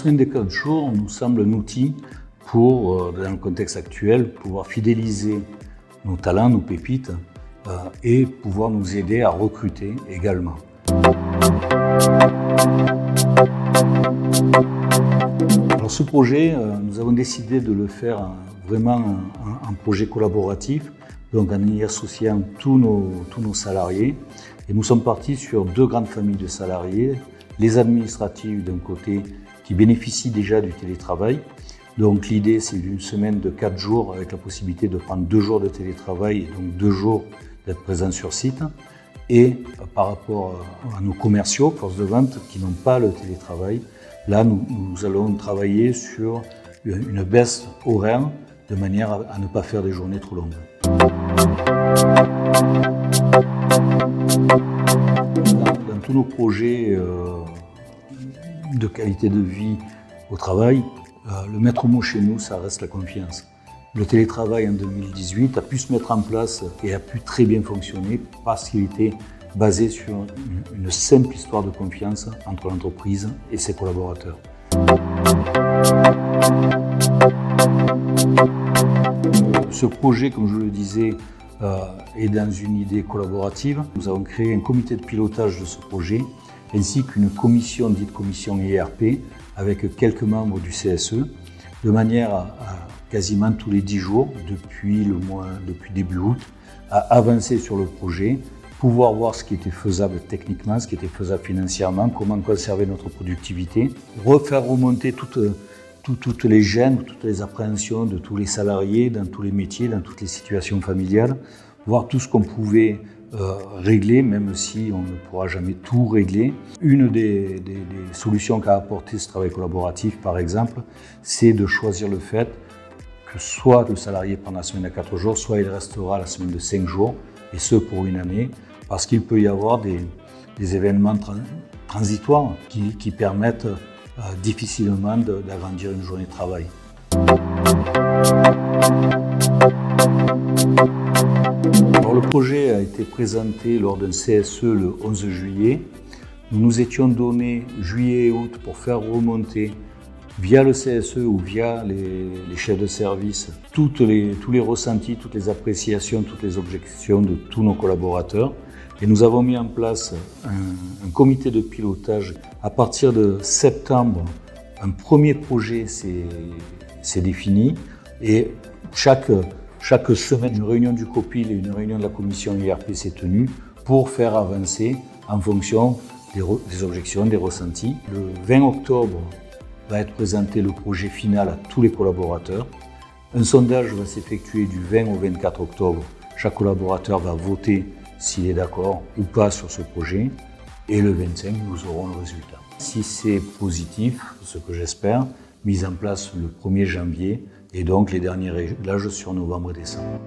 semaine des 4 jours nous semble un outil pour, dans le contexte actuel, pouvoir fidéliser nos talents, nos pépites et pouvoir nous aider à recruter également. Alors ce projet, nous avons décidé de le faire vraiment un projet collaboratif, donc en y associant tous nos salariés. Et nous sommes partis sur 2 grandes familles de salariés, les administratifs d'un côté qui bénéficient déjà du télétravail. Donc l'idée c'est d'une semaine de 4 jours avec la possibilité de prendre 2 jours de télétravail et donc 2 jours d'être présent sur site. Et par rapport à nos commerciaux, forces de vente, qui n'ont pas le télétravail, là nous allons travailler sur une baisse horaire de manière à ne pas faire des journées trop longues. Dans tous nos projets de qualité de vie au travail, le maître mot chez nous, ça reste la confiance. Le télétravail en 2018 a pu se mettre en place et a pu très bien fonctionner parce qu'il était basé sur une simple histoire de confiance entre l'entreprise et ses collaborateurs. Ce projet, comme je le disais, est dans une idée collaborative. Nous avons créé un comité de pilotage de ce projet ainsi qu'une commission dite commission ERP avec quelques membres du CSE, de manière à quasiment tous les 10 jours, depuis début août, à avancer sur le projet, pouvoir voir ce qui était faisable techniquement, ce qui était faisable financièrement, comment conserver notre productivité, refaire remonter toutes les gênes, toutes les appréhensions de tous les salariés, dans tous les métiers, dans toutes les situations familiales, voir tout ce qu'on pouvait régler, même si on ne pourra jamais tout régler. Une des solutions qu'a apporté ce travail collaboratif, par exemple, c'est de choisir le fait que soit le salarié prend la semaine à 4 jours, soit il restera la semaine de 5 jours, et ce pour une année, parce qu'il peut y avoir des événements transitoires qui permettent difficilement d'agrandir une journée de travail. Alors, le projet a été présenté lors d'un CSE le 11 juillet. Nous nous étions donné juillet et août pour faire remonter via le CSE ou via les chefs de service tous les ressentis, toutes les appréciations, toutes les objections de tous nos collaborateurs. Et nous avons mis en place un comité de pilotage. À partir de septembre, un premier projet s'est défini et chaque semaine, une réunion du COPIL et une réunion de la commission ERP s'est tenue pour faire avancer en fonction des objections, des ressentis. Le 20 octobre va être présenté le projet final à tous les collaborateurs. Un sondage va s'effectuer du 20 au 24 octobre. Chaque collaborateur va voter s'il est d'accord ou pas sur ce projet. Et le 25, nous aurons le résultat. Si c'est positif, ce que j'espère, mise en place le 1er janvier et donc les derniers réglages sur novembre et décembre.